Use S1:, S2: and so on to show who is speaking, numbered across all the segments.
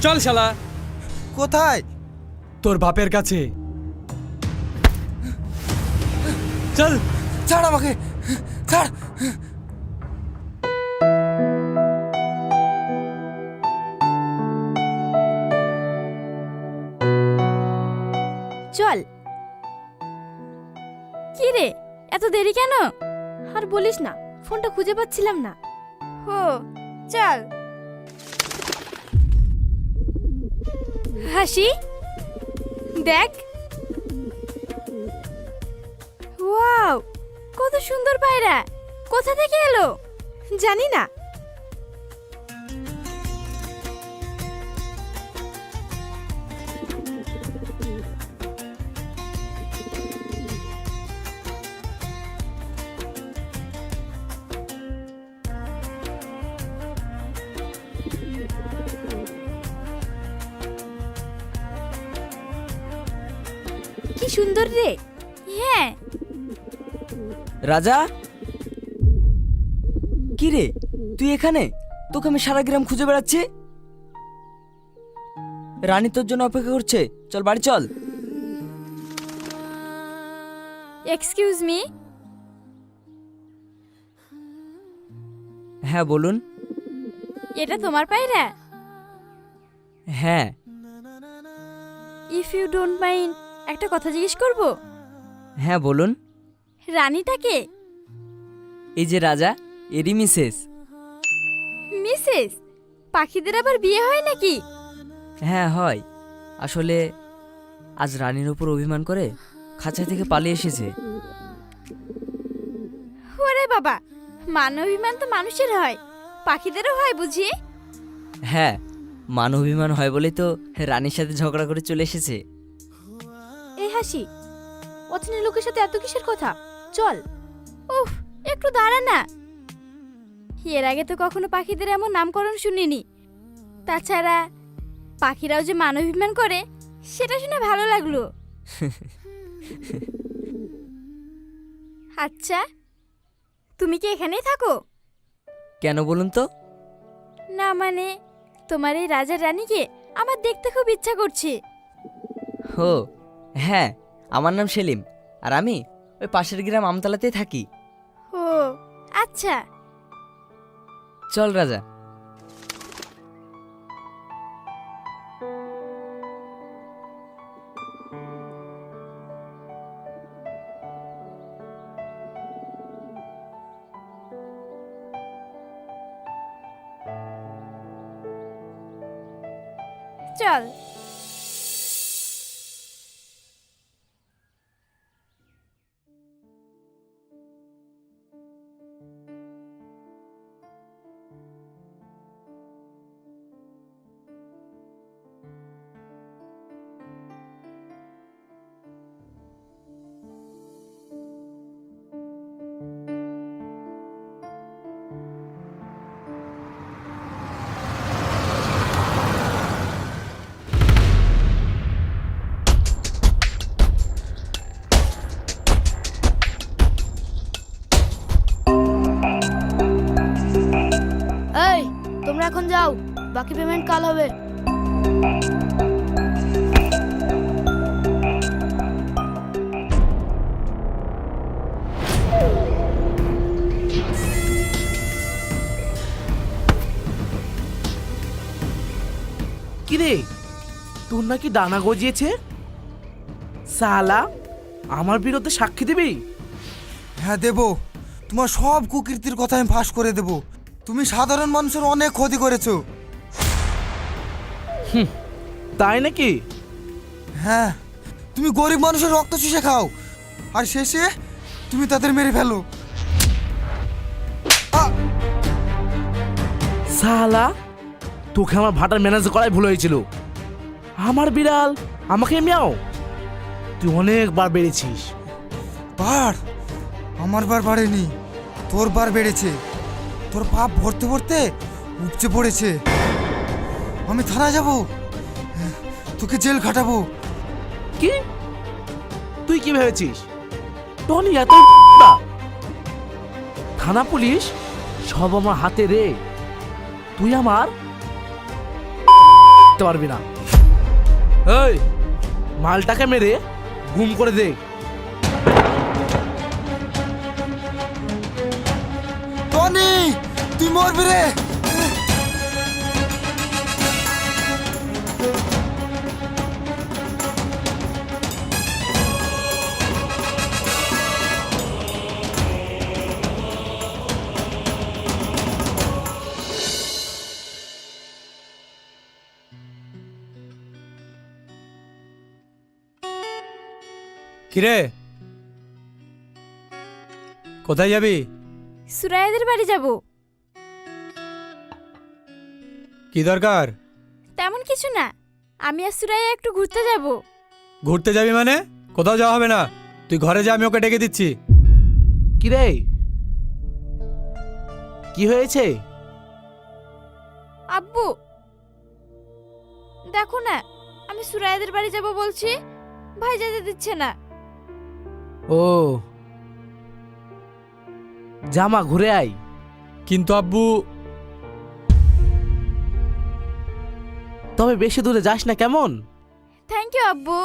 S1: চল শালা।
S2: কোথায়?
S1: তোর বাপের কাছে চল।
S2: ছাড় আমাকে, ছাড়।
S3: চল। কি রে, এত দেরি কেন? আর বলিস না, ফোনটা খুঁজে পাচ্ছিলাম না। ও চল। হাসি দেখ। ওয়াও, কত সুন্দর পায়রা! কোথা থেকে এলো জানি না। কি সুন্দর রে। হ্যাঁ।
S4: রাজা, কি রে তুই এখানে? তোকে আমি সারা গ্রাম খুঁজে বেড়াচ্ছি। রানী তোর জন্য অপেক্ষা করছে, চল বাড়ি চল।
S3: Excuse me.
S4: হ্যাঁ বলুন।
S3: এটা তোমার পায়রা?
S4: হ্যাঁ।
S3: ইফ ইউ ডোন্ট মাইন্ড, একটা কথা জিজ্ঞেস করব?
S4: হ্যাঁ বলুন।
S3: রানীটাকে?
S4: এই যে রাজা, এরই মিসেস।
S3: মিসেস? পাখিদের আবার বিয়ে হয় নাকি?
S4: হ্যাঁ হয়। আসলে আজ রানীর উপর অভিমান করে খাঁচা থেকে পালিয়ে এসেছে।
S3: ওরে বাবা, মান অভিমান তো মানুষের হয়, পাখিদেরও হয় বুঝি?
S4: হ্যাঁ, মান অভিমান হয় বলেই তো রানীর সাথে ঝগড়া করে চলে এসেছে।
S3: এই হাসি, অচেনা লোকের সাথে এত কিসের কথা? চল। উফ, একটু দাঁড়া না। এর আগে তো কখনো পাখিদের এমন নামকরণ শুনিনি। তাছাড়া পাখিরাও যে মান অভিমান করে সেটা শুনে ভালো লাগলো। আচ্ছা, তুমি কি এখানেই থাকো?
S4: কেন বলুন তো?
S3: না মানে, তোমার এই রাজার রানীকে আমার দেখতে খুব ইচ্ছা করছে।
S4: ও হ্যাঁ, আমার নাম সেলিম, আর আমি ওই পাশের গ্রাম আমতলাতেই থাকি।
S3: ও আচ্ছা।
S4: চল রাজা।
S3: চল। এই, তোমরা এখন যাও, বাকি পেমেন্ট কাল হবে।
S5: কিরে, তোর নাকি ডানা গজিয়েছে? সালা, আমার বিরুদ্ধে সাক্ষী দিবি?
S2: হ্যাঁ দেব, তোমার সব কুকীর্তির কথা আমি ফাঁস করে দেব। তুমি সাধারণ মানুষের অনেক ক্ষতি করেছো।
S5: তাই নাকি?
S2: হ্যাঁ, তুমি গরিব মানুষের রক্ত চুষে খাও, আর শেষে তুমি তাদের মেরে ফেলো।
S5: সালা, তোকে আমার ভাটার ম্যানেজ করাই ভুল হয়েছিল। আমার বিড়াল আমাকে মিয়াও, তুই অনেকবার বেড়েছিস।
S2: বার? আমার বার বাড়েনি, তোর বার বেড়েছে। তোর পাপ ভরতে ভরতে উপচে পড়েছে। আমি থানায় যাব, তোকে জেল খাটাবো।
S5: কি? তুই কি ভেবেছিস টনি এত থানা পুলিশ সব আমার হাতে রে? তুই আমার মারতে পারবি না। এই মালটাকে মেরে গুম করে দে।
S2: টনি তুই মরবি রে।
S1: কিরে, কোথায় যাবি?
S3: সুরাইয়াদের বাড়ি যাব।
S1: কি দরকার?
S3: তেমন কিছু না, আমি আর সুরাইয়া একটু ঘুরতে যাব।
S1: ঘুরতে যাবি মানে? কোথাও যাওয়া হবে না, তুই ঘরে যা, আমি ওকে ডেকে দিচ্ছি।
S5: কি রে, কি হয়েছে?
S3: আব্বু দেখো না, আমি সুরাইয়াদের বাড়ি যাব বলছি, ভাই যেতে দিচ্ছে না।
S5: ও জামা ঘুরে আয়।
S1: কিন্তু আব্বু,
S5: তবে বেশি দূরে যাস না কেমন?
S3: থ্যাংক ইউ আব্বু।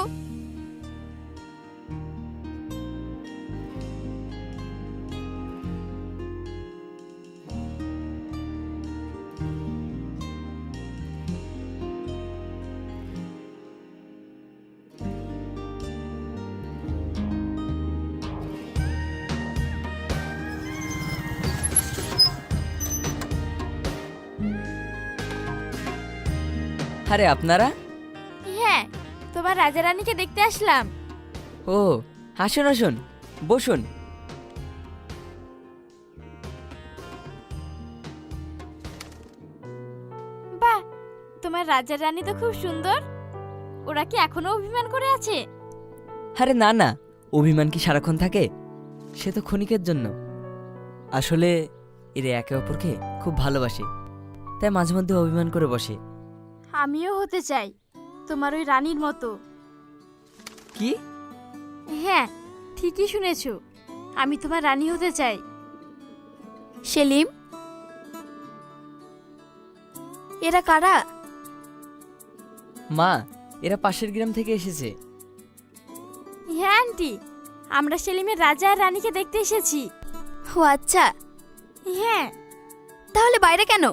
S4: আরে আপনারা?
S3: হ্যাঁ, তোমার রাজা রানীকে দেখতে আসলাম।
S4: ও আসুন আসুন, বসুন।
S3: বাহ, তোমার রাজা রানী তো খুব সুন্দর। ওরা কি এখনো অভিমান করে আছে?
S4: আরে না না, অভিমান কি সারাক্ষণ থাকে? সে তো ক্ষণিকের জন্য। আসলে এরা একে অপরকে খুব ভালোবাসে, তাই মাঝে মধ্যে অভিমান করে বসে।
S3: আমিও হতে চাই তোমার ওই রানীর মতো।
S4: কি?
S3: হ্যাঁ, ঠিকই শুনেছো, আমি তোমার রানী হতে চাই। সেলিম, এরা কারা?
S4: মা, এরা পাশের গ্রাম থেকে এসেছে।
S3: হ্যাঁ আন্টি, আমরা সেলিমের রাজা আর রানীকে দেখতে এসেছি। ও আচ্ছা। হ্যাঁ। তাহলে বাইরে কেন?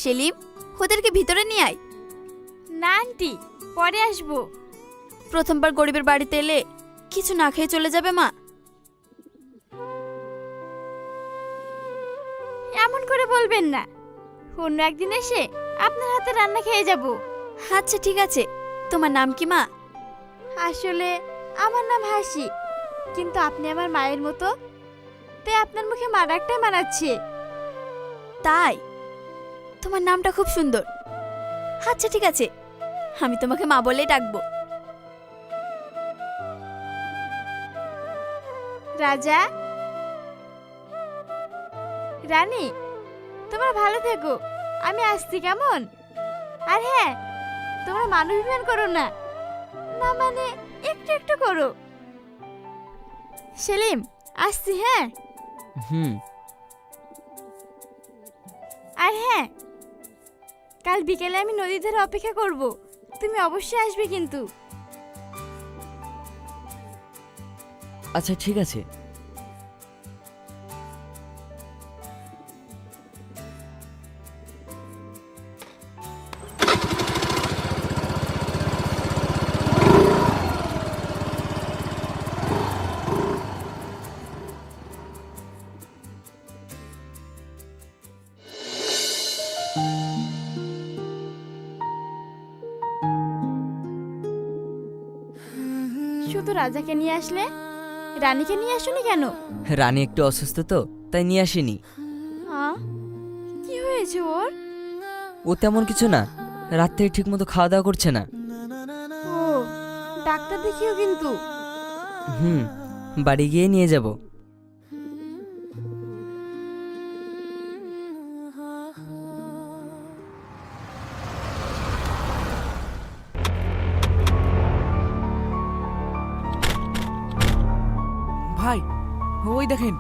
S3: সেলিম, ওদেরকে ভিতরে নিয়ে আয়। না আন্টি, পরে আসবো। প্রথমবার গরিবের বাড়িতে এলে কিছু না খেয়ে চলে যাবে মা। এমন করে বলবেন না, অন্য একদিন এসে আপনার হাতে রান্না খেয়ে যাব। আচ্ছা ঠিক আছে, তোমার নাম কি মা? আসলে আমার নাম হাসি, কিন্তু আপনি আমার মায়ের মতো, তাই আপনার মুখে মা ডাকটাই মানাচ্ছে। তাই? তোমার নামটা খুব সুন্দর। আচ্ছা ঠিক আছে, আমি তোমাকে মা বলেই ডাকবো। রাজা, রানী, তোমরা ভালো থেকো, আমি আসছি কেমন? আর হ্যাঁ, তোমরা মান অভিমান করো না, না মানে একটু একটু করো। সেলিম, আসছি হ্যাঁ।
S4: হুম।
S3: আর হ্যাঁ, কাল বিকেলে আমি নদীর ধারে অপেক্ষা করব, তুমি অবশ্যই আসবে কিন্তু।
S4: আচ্ছা ঠিক আছে।
S3: শুধু রাজাকে নিয়ে আসলে, রানীকে নিয়ে আসোনি কেন?
S4: রানী একটু অসুস্থ তো, তাই নিয়ে আসিনি।
S3: কি হয়েছে ওর?
S4: ও তেমন কিছু না, রাত থেকে ঠিক মতো খাওয়া দাওয়া করছে না।
S3: ও, ডাক্তার দেখিও কিন্তু।
S4: হুম, বাড়ি গিয়ে নিয়ে যাব।
S5: ভাই ওই দেখেন।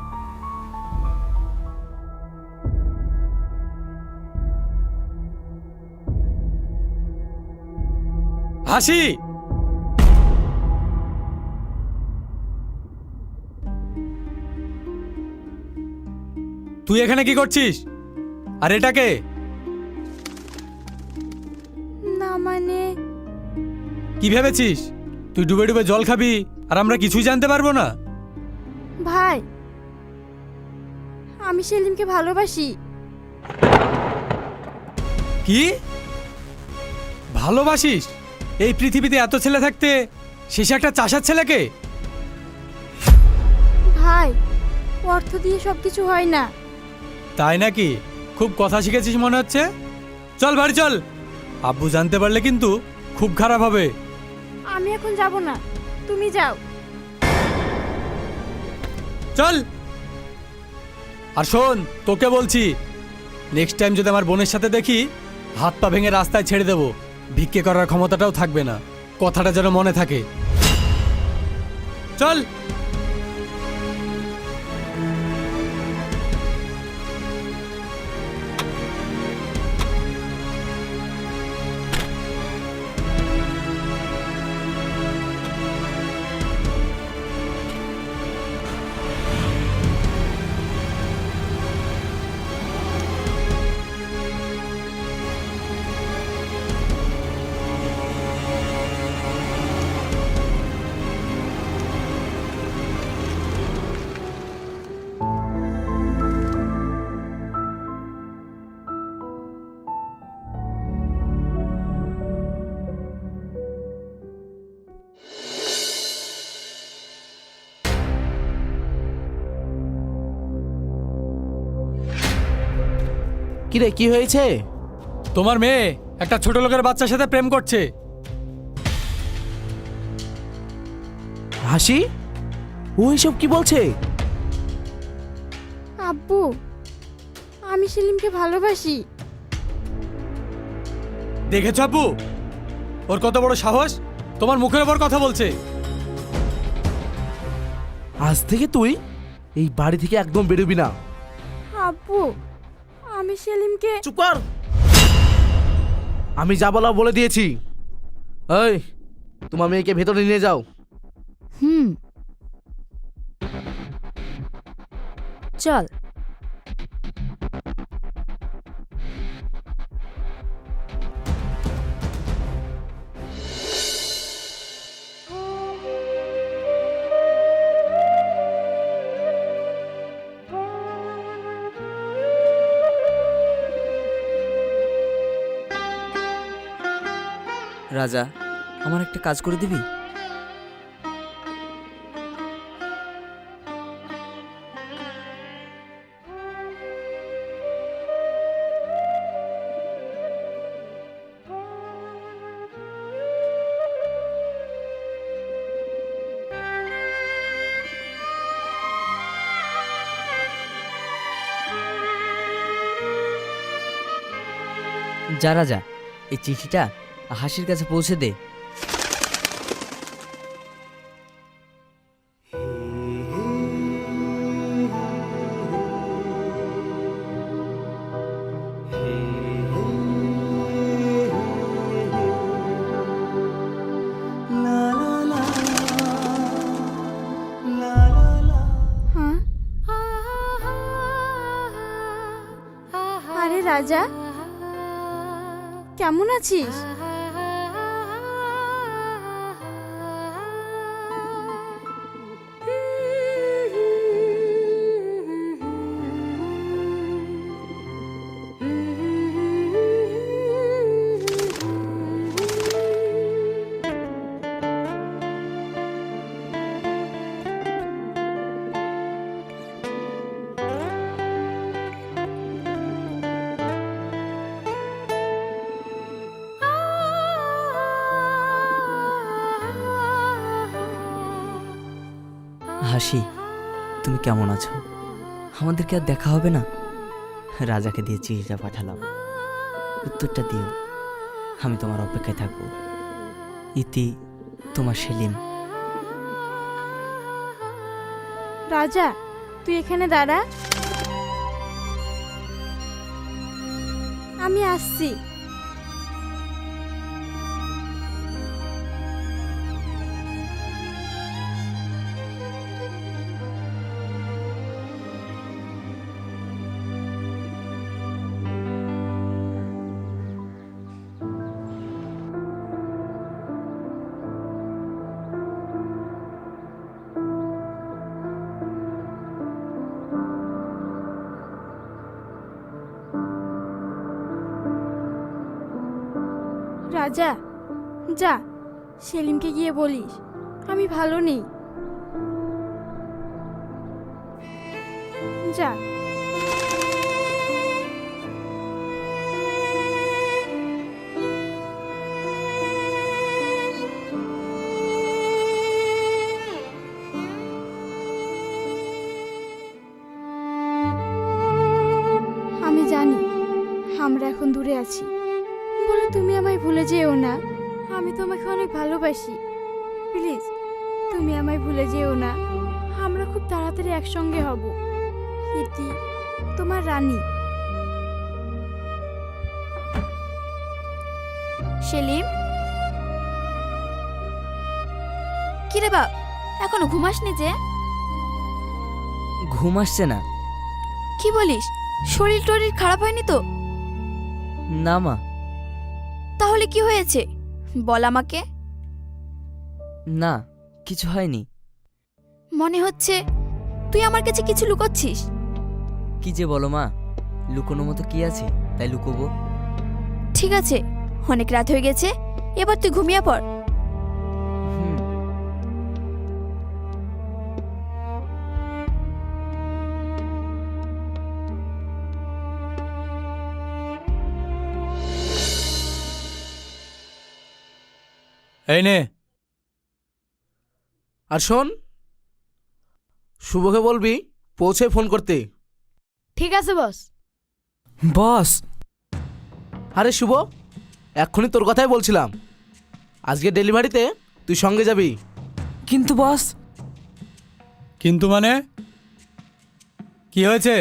S1: হাসি, তুই এখানে কি করছিস? আর এটাকে?
S3: না মানে
S1: কি ভেবেছিস তুই ডুবে ডুবে জল খাবি আর আমরা কিছুই জানতে পারবো না?
S3: ভাই, আমি সেলিমকে ভালোবাসি।
S1: কি ভালোবাসিস? এই পৃথিবীতে এত ছেলে থাকতে শেষে একটা চাষার ছেলেকে?
S3: ভাই, অর্থ দিয়ে সবকিছু হয় না।
S1: তাই নাকি? খুব কথা শিখেছিস মনে হচ্ছে। চল বাড়ি চল, আব্বু জানতে পারলে কিন্তু খুব খারাপ হবে।
S3: আমি এখন যাব না, তুমি যাও।
S1: চল। আর শোন, তোকে বলছি, নেক্সট টাইম যদি আমার বোনের সাথে দেখি, হাত পা ভেঙে রাস্তায় ছেড়ে দেবো, ভিক্ষে করার ক্ষমতাটাও থাকবে না। কথাটা যেন মনে থাকে। চল।
S5: কিরে, কি হয়েছে?
S1: তোমার মেয়ে একটা ছোট লোকের বাচ্চার সাথে প্রেম করছে।
S5: হাসি, ও এসব কি বলছে?
S3: আব্বু, আমি সেলিমকে ভালোবাসি।
S1: দেখেছ আব্বু, ওর কত বড় সাহস, তোমার মুখের ওপর কথা বলছে।
S5: আজ থেকে তুই এই বাড়ি থেকে একদম বেরোবি না।
S3: আব্বু, আমি সেলিমকে।
S5: চুপ কর, আমি যা বলা বলে দিয়েছি। এই, তোমার মেয়েকে ভেতরে নিয়ে যাও।
S3: চল।
S4: রাজা, আমার একটা কাজ করে দিবি? যা রাজা, এই চিঠিটা হাসির কাছে পৌঁছে দে।
S3: হ্যাঁ? আরে রাজা, কেমন আছিস?
S4: হাসি, তুমি কেমন আছো? আমাদেরকে আর দেখা হবে না? রাজাকে দিয়ে চিঠিটা পাঠালাম, উত্তরটা দিও। আমি তোমার অপেক্ষায় থাকবো। ইতি, তোমার সেলিম।
S3: রাজা, তুই এখানে দাঁড়া, আমি আসছি। রাজা, যা সেলিমকে গিয়ে বলিস আমি ভালো নেই। যা। আমি জানি আমরা এখন দূরে আছি বলে তুমি আমায় ভুলে যেও না। আমি তোমাকে অনেক ভালোবাসি, প্লিজ তুমি আমায় ভুলে যেও না। আমরা খুব তাড়াতাড়ি একসঙ্গে হব। ইতি, তোমার রানী। সেলিম, কিরে বাপ, এখনো ঘুমাসনি যে?
S4: ঘুম আসছে না।
S3: কি বলিস, শরীর টরীর খারাপ হয়নি তো?
S4: না মা।
S3: তাহলে কি হয়েছে বল আমাকে।
S4: না, কিছু হয়নি।
S3: মনে হচ্ছে তুই আমার কাছে কিছু লুকোচ্ছিস।
S4: কি যে বলো মা, লুকোনোর মতো কি আছে তাই লুকোবো?
S3: ঠিক আছে, অনেক রাত হয়ে গেছে, এবার তুই ঘুমিয়ে পড়।
S4: হুম।
S1: এই নে।
S5: আর শোন, শুভকে বলবি পৌঁছে ফোন করতে।
S3: ঠিক আছে বস।
S5: বস, আরে শুভ, এক্ষুনি তোর কথাই বলছিলাম। আজকে ডেলিভারিতে তুই সঙ্গে যাবি।
S6: কিন্তু বস,
S1: কিন্তু মানে কি হয়েছে?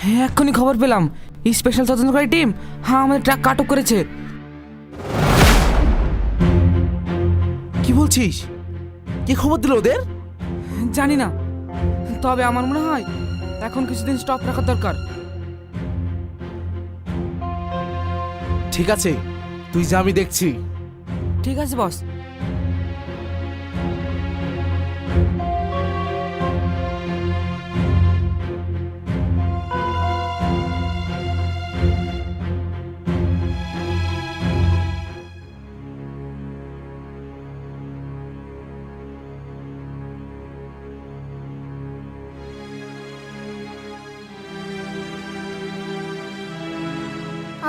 S6: হ্যাঁ এক্ষুনি খবর পেলাম স্পেশাল তদন্তকারী টিম আমাদের ট্রাক আটক করেছে।
S5: কি বলছিস? কি খবর দিল ওদের?
S6: জানি না, তবে আমার মনে হয় এখন কিছুদিন স্টপ রাখার দরকার।
S5: ঠিক আছে, তুই যা, আমি দেখছি।
S6: ঠিক আছে বস।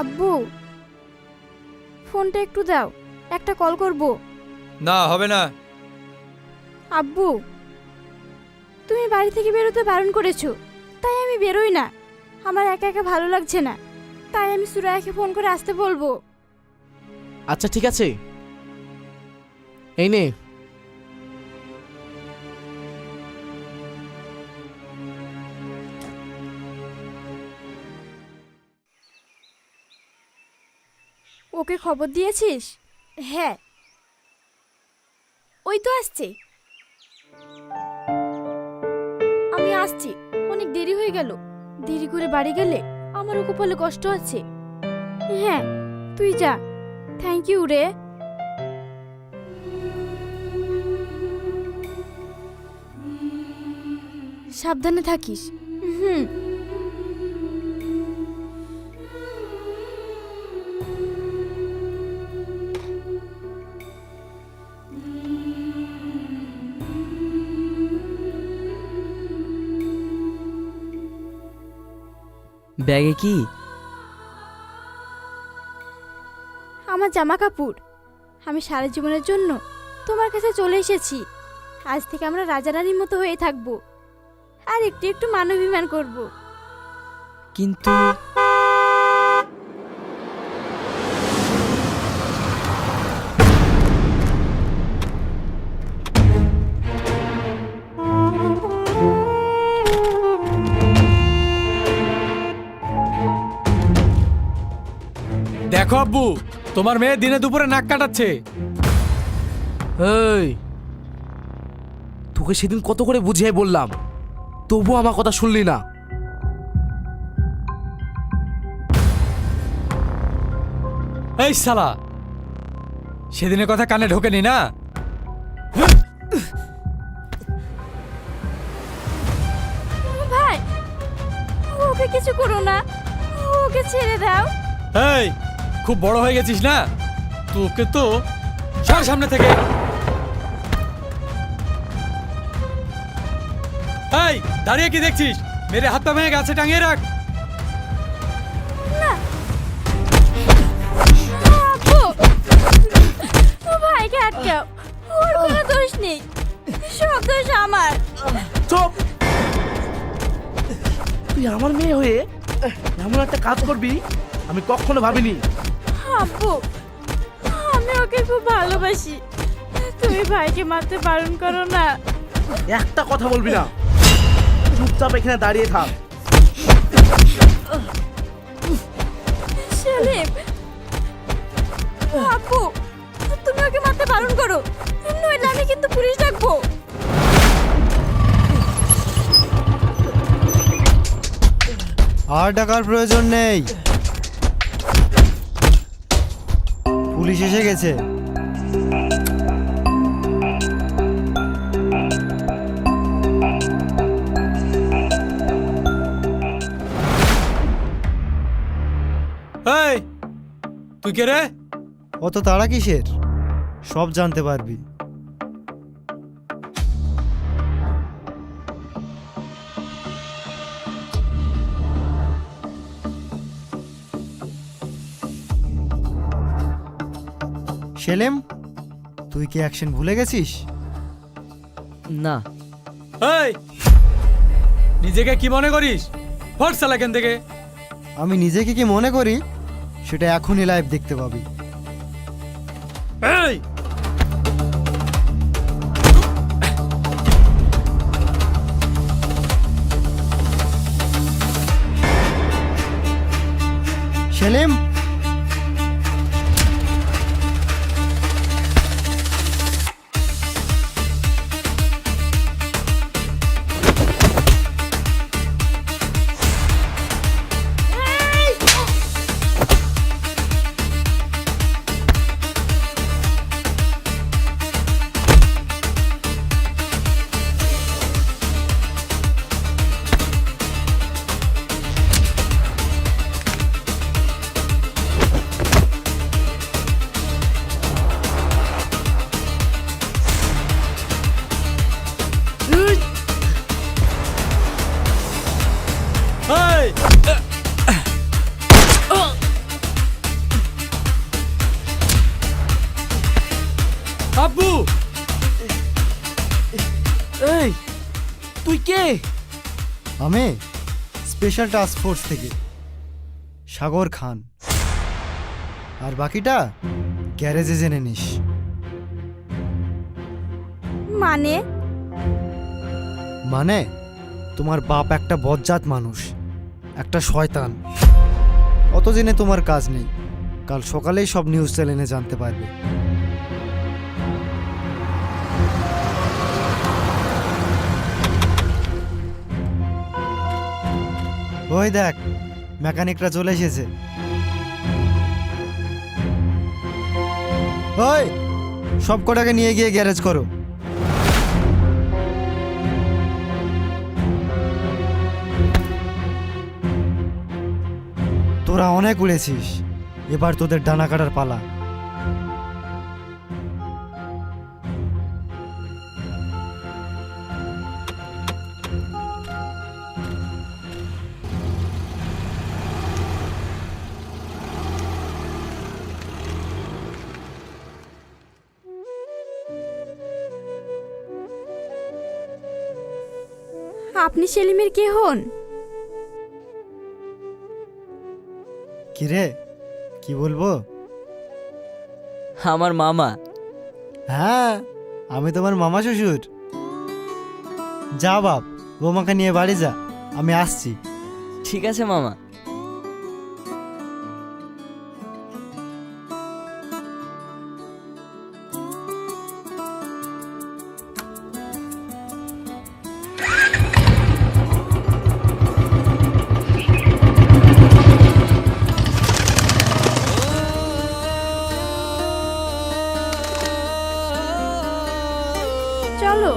S3: আব্বু, ফোনটা একটু দাও, একটা কল করব।
S1: না, হবে না।
S3: আব্বু, তুমি বাড়ি থেকে বেরোতে বারণ করেছো, তাই আমি বেরোই না। আমার একা একা ভালো লাগছে না, তাই আমি সুরায়াকে ফোন করে আসতে বলবো।
S5: আচ্ছা ঠিক আছে, এই নে।
S3: ওকে খবর দিয়েছিস? হ্যাঁ, ওই তো আসছে। আমি আসছি, অনেক দেরি হয়ে গেল। দেরি করে বাড়ি গেলে আমারও কপালে কষ্ট আছে। হ্যাঁ, তুই যা। থ্যাংক ইউ রে। সাবধানে থাকিস। হুম।
S4: ব্যাগে কি?
S3: আমার জামা কাপড়। আমি সারা জীবনের জন্য তোমার কাছে চলে এসেছি। আজ থেকে আমরা রাজা রানীর মতো হয়ে থাকবো, আর একটু একটু মানবিমান করব।
S4: কিন্তু
S1: দেখো আব্বু, তোমার মেয়ে দিনে দুপুরে নাক কাটাচ্ছে।
S5: এই, তোকে সেদিন কত করে বুঝিয়ে বললাম, তবু আমার কথা শুনলি না।
S1: এই শালা, সেদিনের কথা কানে ঢোকেনি না?
S3: ভাই, ওকে কিছু করো না, ওকে ছেড়ে দাও।
S1: এই, খুব বড় হয়ে গেছিস না? তোকে তো সর সামনে থেকে। এই দাঁড়িয়ে কি দেখছিস? মেরে হাত পা ভেঙে গাছে টাঙিয়ে রাখ।
S3: আব্বু, ও ভাইকে আটকাও, ওর কোনো দোষ নেই, সব দোষ আমার।
S5: চুপ! তুই আমার মেয়ে হয়ে এমন একটা কাজ করবি আমি কখনো ভাবিনি।
S3: আব্বু, আমি ওকে খুব ভালোবাসি, তুমি ভাইকে মারতে বারণ করো না।
S5: একটা কথা বলবি না, চুপচাপ এখানে দাঁড়িয়ে থাক।
S3: সেলিম, আব্বু, তুমি ওকে মারতে বারণ করো, নইলে আমি কিন্তু পুলিশ ডাকবো।
S2: আর ডাকার প্রয়োজন নেই, পুলিশ এসে গেছে।
S1: এই তুই কে রে?
S2: অত তাড়া কিসের? সব জানতে পারবি। সেলিম, তুই কি অ্যাকশন ভুলে গেছিস?
S4: না,
S1: এই নিজেকে কি মনে করিস? ফট সালা এখান থেকে।
S2: আমি নিজেকে কি মনে করি সেটা এখনই লাইভ দেখতে পাবি।
S1: এই
S2: সেলিম,
S1: এই আব্বু,
S5: এই তুই কে?
S2: আমি স্পেশাল টাস্ক ফোর্স থেকে সাগর খান। আর বাকিটা গ্যারেজে জেনে নিস।
S3: মানে
S2: মানে তোমার বাপ একটা বজ্জাত মানুষ, একটা শয়তান। অত জেনে তোমার কাজ নেই, কাল সকালেই সব নিউজ চ্যানেলে জানতে পারবে। ওই দেখ, মেকানিকরা চলে এসেছে। ওই সব কটাকে নিয়ে গিয়ে গ্যারেজ করো। তোরা অনেক উড়েছিস, এবার তোদের ডানা কাটার পালা।
S3: আপনি সেলিমের কে হন?
S2: কিরে, কি বলবো?
S4: আমার মামা।
S2: হ্যাঁ, আমি তোমার মামা শ্বশুর। যা বাপ, বৌমাকে নিয়ে বাড়ি যা, আমি আসছি।
S4: ঠিক আছে মামা।
S3: চলো।